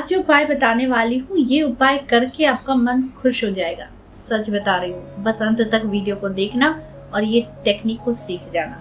जो उपाय बताने वाली हूँ ये उपाय करके आपका मन खुश हो जाएगा। सच बता रही हूँ, बस अंत तक वीडियो को देखना और ये टेक्निक को सीख जाना,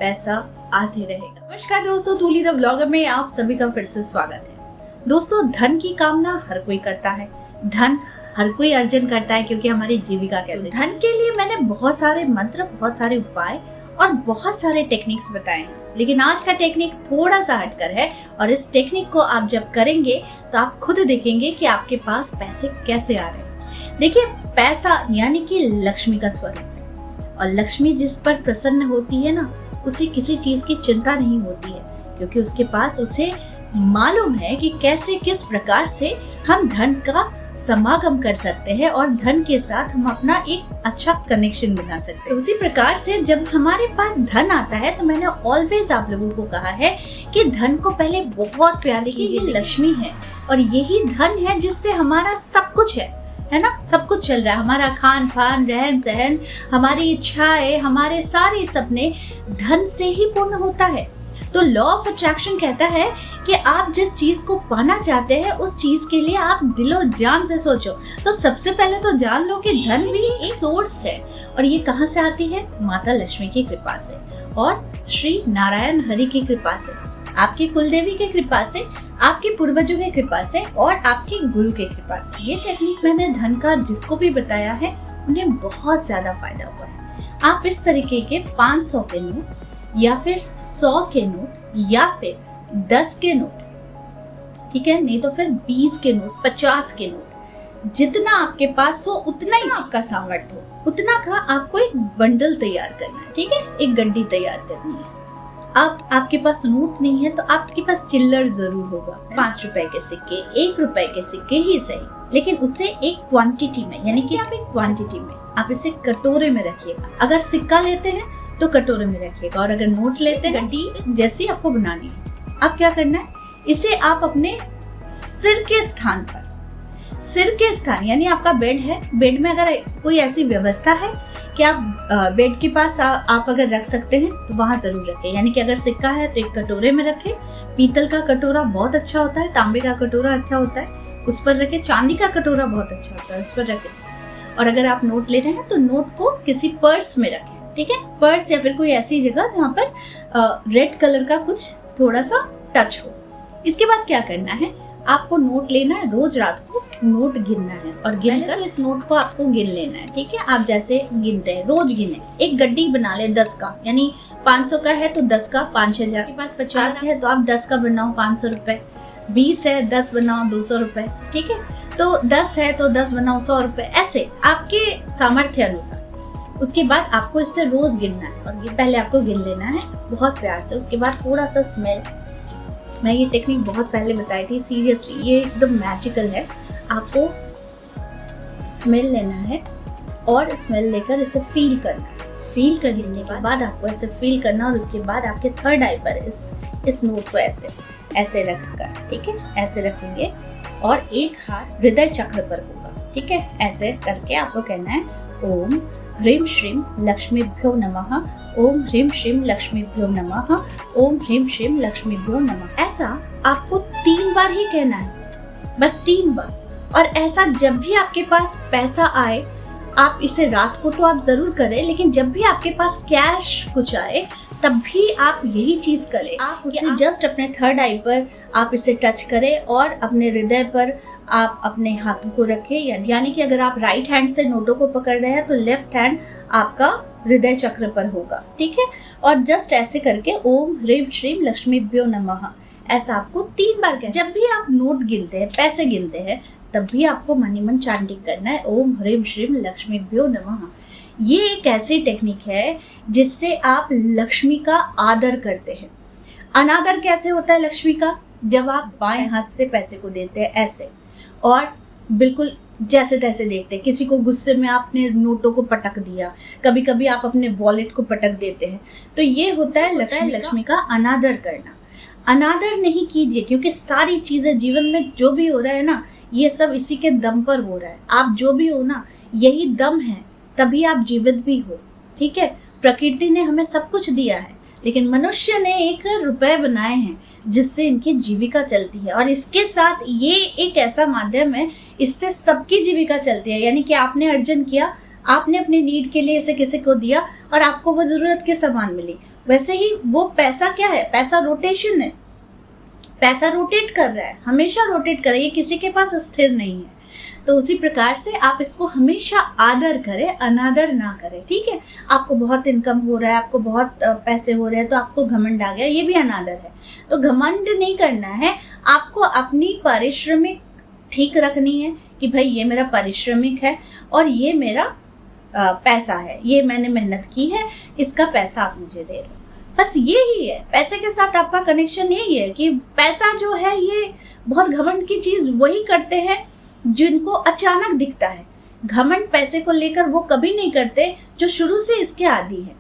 पैसा आते रहेगा। नमस्कार दोस्तों, तूली द व्लॉगर में आप सभी का फिर से स्वागत है। दोस्तों, धन की कामना हर कोई करता है, धन हर कोई अर्जन करता है क्योंकि हमारी जीविका कैसे। धन के लिए मैंने बहुत सारे मंत्र, बहुत सारे उपाय और बहुत सारे टेक्निक्स बताए हैं, लेकिन आज का टेक्निक थोड़ा सा हटकर है और इस टेक्निक को आप जब करेंगे तो आप खुद देखेंगे कि आपके पास पैसे कैसे आ रहे हैं। देखिए, पैसा यानी कि लक्ष्मी का स्वरूप है और लक्ष्मी जिस पर प्रसन्न होती है ना, उसे किसी चीज की चिंता नहीं होती है, क्योंकि उसके पास उसे मालूम है कि कैसे किस प्रकार से हम धन का समागम कर सकते हैं और धन के साथ हम अपना एक अच्छा कनेक्शन बना सकते हैं। उसी प्रकार से जब हमारे पास धन आता है तो मैंने ऑलवेज आप लोगों को कहा है कि धन को पहले बहुत प्यार देखिए, ये लक्ष्मी है और यही धन है जिससे हमारा सब कुछ है ना, सब कुछ चल रहा है। हमारा खान पान, रहन सहन, हमारी इच्छाएं, हमारे सारे सपने धन से ही पूर्ण होता है। तो लॉ ऑफ अट्रैक्शन कहता है कि आप जिस चीज को पाना चाहते हैं उस चीज के लिए आप दिलो जान से सोचो। तो सबसे पहले तो जान लो कि धन भी एक सोर्स है और ये कहाँ से आती है? माता लक्ष्मी की कृपा से और श्री नारायण हरि की कृपा से, आपकी कुलदेवी की कृपा से, आपके पूर्वजों की कृपा से और आपके गुरु की कृपा से। ये टेक्निक मैंने धन का जिसको भी बताया है उन्हें बहुत ज्यादा फायदा हुआ है। आप इस तरीके के 500 के नोट या फिर 100 के नोट या फिर 10 के नोट, ठीक है, नहीं तो फिर 20 के नोट, 50 के नोट, जितना आपके पास हो उतना ही आपका सामर्थ्य हो, उतना का आपको एक बंडल तैयार करना है, ठीक है, एक गड्डी तैयार करनी है। अब आपके पास नोट नहीं है तो आपके पास चिल्लर जरूर होगा, 5 रुपए के सिक्के, 1 रुपए के सिक्के ही सही, लेकिन उसे एक क्वांटिटी में, यानी कि आप एक क्वांटिटी में आप इसे कटोरे में रखिएगा। अगर सिक्का लेते हैं तो कटोरे में रखिएगा और अगर नोट लेते हैं गड्डी जैसी आपको बनानी है। अब क्या करना है, इसे आप अपने सिर के स्थान पर, सिर के स्थान यानी आपका बेड है, बेड में अगर कोई ऐसी व्यवस्था है कि आप बेड के पास आप अगर रख सकते हैं तो वहां जरूर रखें। यानी कि अगर सिक्का है तो एक कटोरे में रखें, पीतल का कटोरा बहुत अच्छा होता है, तांबे का कटोरा अच्छा होता है, उस पर रखें, चांदी का कटोरा बहुत अच्छा होता है, उस पर रखें। और अगर आप नोट ले रहे हैं तो नोट को किसी पर्स में रखें, ठीक है, पर्स या फिर कोई ऐसी जगह जहाँ पर रेड कलर का कुछ थोड़ा सा टच हो। इसके बाद क्या करना है, आपको नोट लेना है, रोज रात को नोट गिनना है और गिनकर इस नोट को आपको गिन लेना है, ठीक है। आप जैसे गिनते हैं रोज गिने, एक गड्डी बना ले 10 का, यानी 500 का है तो 10 का 5,000, के पास 50 है तो आप 10 का बनाओ 500 रुपए, 20 है 10 बनाओ 200 रुपए, ठीक है, तो 10 है तो 10 बनाओ 100 रुपए, ऐसे आपके सामर्थ्य अनुसार। उसके बाद आपको इससे रोज गिनना है और ये पहले आपको गिन लेना है बहुत प्यार से। उसके बाद थोड़ा सा स्मेल, मैं ये टेक्निक बहुत पहले बताई थी, सीरियसली ये एकदम मैजिकल है। आपको स्मेल लेना है और स्मेल लेकर इसे फील करना है, फील कर लेने के बाद आपको ऐसे फील करना और उसके बाद आपके थर्ड आई पर इस नोट को ऐसे ऐसे रखकर, ठीक है, ऐसे रखेंगे और एक हाथ हृदय चक्र पर होगा, ठीक है। ऐसे करके आपको कहना है ओम ह्रीं श्रीं लक्ष्मीभ्यो नमः, ओम ह्रीं श्रीं लक्ष्मीभ्यो नमः, ओम ह्रीं श्रीं लक्ष्मीभ्यो नमः। ऐसा आपको 3 बार ही कहना है, बस 3 बार। और ऐसा जब भी आपके पास पैसा आए, आप इसे रात को तो आप जरूर करें, लेकिन जब भी आपके पास कैश कुछ आए तब भी आप यही चीज करें। आप उसे जस्ट अपने थर्ड आई पर आप इसे टच करें और अपने हृदय पर आप अपने हाथों को रखें, यानी कि अगर आप राइट हैंड से नोटों को पकड़ रहे हैं तो लेफ्ट हैंड आपका हृदय चक्र पर होगा, ठीक है। और जस्ट ऐसे करके ओम ह्रीं श्रीं लक्ष्मीभ्यो नमः ऐसा आपको 3 बार कहना है। जब भी आप नोट गिनते हैं, पैसे गिनते हैं, तब भी आपको मन ही मन चैंटिंग करना है ओम ह्रीं श्रीं लक्ष्मीभ्यो नमः। ये एक ऐसी टेक्निक है जिससे आप लक्ष्मी का आदर करते हैं। अनादर कैसे होता है लक्ष्मी का? जब आप बाएं हाथ से पैसे को देते हैं ऐसे और बिल्कुल जैसे तैसे देखते हैं, किसी को गुस्से में आपने नोटों को पटक दिया, कभी कभी आप अपने वॉलेट को पटक देते हैं, तो ये होता है लक्ष्मी का अनादर करना। अनादर नहीं कीजिए, क्योंकि सारी चीजें जीवन में जो भी हो रहा है ना, ये सब इसी के दम पर हो रहा है। आप जो भी हो ना, यही दम है, तभी आप जीवित भी हो, ठीक है। प्रकृति ने हमें सब कुछ दिया है, लेकिन मनुष्य ने एक रुपए बनाए हैं जिससे इनकी जीविका चलती है, और इसके साथ ये एक ऐसा माध्यम है, इससे सबकी जीविका चलती है। यानी कि आपने अर्जन किया, आपने अपनी नीड के लिए इसे किसी को दिया और आपको वो जरूरत के सामान मिली। वैसे ही वो पैसा क्या है, पैसा रोटेशन है, पैसा रोटेट कर रहा है, हमेशा रोटेट कर रहा है, ये किसी के पास स्थिर नहीं है। तो उसी प्रकार से आप इसको हमेशा आदर करें, अनादर ना करें। ठीक है, आपको बहुत इनकम हो रहा है, आपको बहुत पैसे हो रहे हैं, तो आपको घमंड आ गया, ये भी अनादर है। तो घमंड नहीं करना है, आपको अपनी पारिश्रमिक ठीक रखनी है कि भाई ये मेरा पारिश्रमिक है और ये मेरा पैसा है, ये मैंने मेहनत की है, इसका पैसा आप मुझे दे रहे हो। बस यही है, पैसे के साथ आपका कनेक्शन यही है कि पैसा जो है ये बहुत घमंड की चीज वही करते हैं जिनको अचानक दिखता है। घमंड पैसे को लेकर वो कभी नहीं करते जो शुरू से इसके आदी है,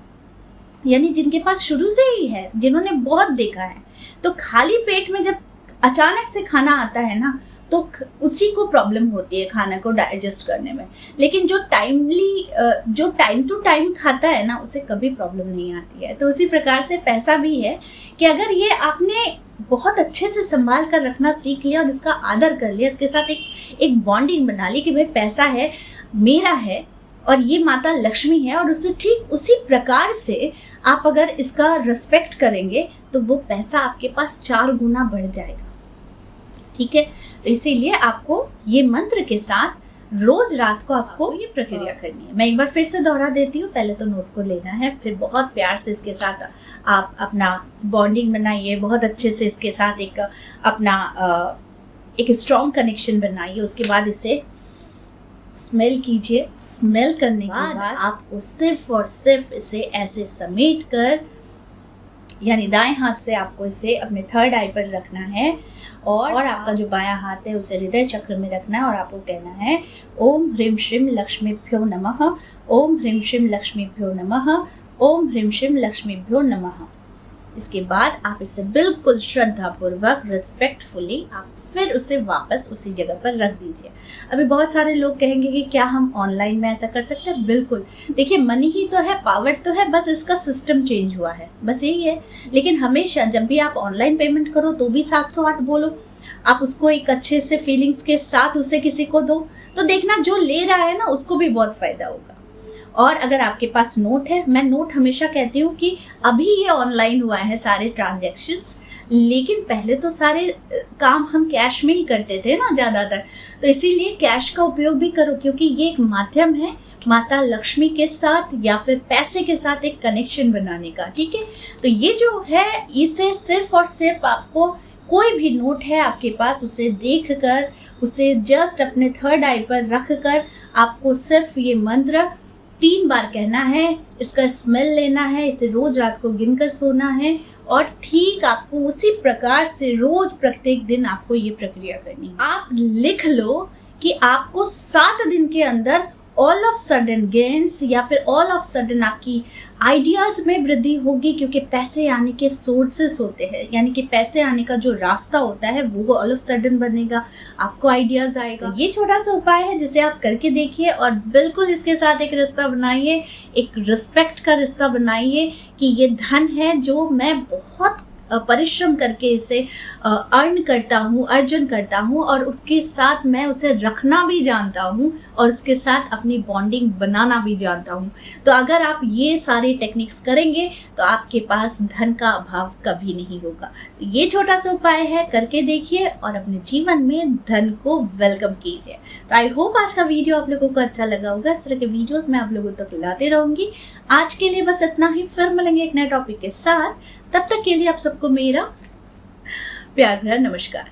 यानी जिनके पास शुरू से ही है, जिन्होंने बहुत देखा है। तो खाली पेट में जब अचानक से खाना आता है ना, तो उसी को प्रॉब्लम होती है खाना को डाइजेस्ट करने में। लेकिन जो टाइम टू टाइम खाता है ना, उसे कभी प्रॉब्लम नहीं आती है। तो उसी प्रकार से पैसा भी है कि अगर ये आपने बहुत अच्छे से संभाल कर रखना सीख लिया और इसका आदर कर लिया, इसके साथ एक बॉन्डिंग बना ली कि भाई पैसा है, मेरा है और ये माता लक्ष्मी है, और उससे ठीक उसी प्रकार से आप अगर इसका रिस्पेक्ट करेंगे तो वो पैसा आपके पास 4 गुना बढ़ जाएगा। ठीक है, तो इसीलिए आपको ये मंत्र के साथ रोज रात को आपको ये प्रक्रिया करनी है। मैं एक बार फिर से दोहरा देती हूँ। पहले तो नोट को लेना है, फिर बहुत प्यार से इसके साथ आप अपना बॉन्डिंग बनाइए, बहुत अच्छे से इसके साथ एक स्ट्रॉन्ग कनेक्शन बनाइए। उसके बाद इसे स्मेल कीजिए। स्मेल करने के बाद आपको सिर्फ और सिर्फ इसे ऐसे समेट कर, यानी दाएं हाथ से आपको इसे अपने 3rd आई पर रखना है, और आपका जो बायां हाथ है उसे हृदय चक्र में रखना है, और आपको कहना है ओम ह्रीम श्रीम लक्ष्मीभ्यो नमः, ओम ह्रीम श्रीम लक्ष्मीभ्यो नमः, ओम ह्रीम श्रीम लक्ष्मीभ्यो नमः। इसके बाद आप इसे बिल्कुल श्रद्धापूर्वक, रिस्पेक्टफुली आप फिर उसे वापस उसी जगह पर रख दीजिए। अभी बहुत सारे लोग कहेंगे कि क्या हम ऑनलाइन में ऐसा कर सकते हैं? बिल्कुल। देखिए, मनी ही तो है, पावर तो है, बस इसका सिस्टम चेंज हुआ है, बस यही है। लेकिन हमेशा जब भी आप ऑनलाइन पेमेंट करो तो भी 708 बोलो, आप उसको एक अच्छे से फीलिंग्स के साथ उसे किसी को दो, तो देखना जो ले रहा है ना उसको भी बहुत फायदा होगा। और अगर आपके पास नोट है, मैं नोट हमेशा कहती हूँ कि अभी ये ऑनलाइन हुआ है सारे ट्रांजैक्शंस, लेकिन पहले तो सारे काम हम कैश में ही करते थे ना ज़्यादातर। तो इसीलिए कैश का उपयोग भी करो, क्योंकि ये एक माध्यम है माता लक्ष्मी के साथ या फिर पैसे के साथ एक कनेक्शन बनाने का। ठीक है, तो ये जो है, इसे सिर्फ और सिर्फ आपको कोई भी नोट है आपके पास, उसे देख कर, उसे जस्ट अपने 3rd आई पर रख कर आपको सिर्फ ये मंत्र 3 बार कहना है, इसका स्मेल लेना है, इसे रोज रात को गिनकर सोना है, और ठीक आपको उसी प्रकार से रोज प्रत्येक दिन आपको ये प्रक्रिया करनी है। आप लिख लो कि आपको 7 दिन के अंदर ऑल ऑफ सडन गेन्स या फिर ऑल ऑफ सडन आपकी आइडियाज में वृद्धि होगी, क्योंकि पैसे आने के सोर्सेस होते हैं, यानी कि पैसे आने का जो रास्ता होता है वो ऑल ऑफ सडन बनेगा, आपको आइडियाज आएगा। ये छोटा सा उपाय है जिसे आप करके देखिए, और बिल्कुल इसके साथ एक रिश्ता बनाइए, एक रिस्पेक्ट का रिश्ता बनाइए कि ये धन है जो मैं बहुत परिश्रम करके इसे अर्जन करता हूँ, और उसके साथ मैं उसे रखना भी जानता हूँ, और उसके साथ अपनी बॉन्डिंग बनाना भी जानता हूँ। तो अगर आप ये सारी टेक्निक्स करेंगे तो आपके पास धन का अभाव कभी नहीं होगा। तो ये छोटा सा उपाय है, करके देखिए और अपने जीवन में धन को वेलकम कीजिए। तो आई होप आज का वीडियो आप लोगों को अच्छा लगा होगा। इस तरह के वीडियोस मैं आप लोगों तक लाते रहूंगी। आज के लिए बस इतना ही, फिर मिलेंगे एक नए टॉपिक के साथ। तब तक के लिए आप सबको मेरा प्यार भरा नमस्कार।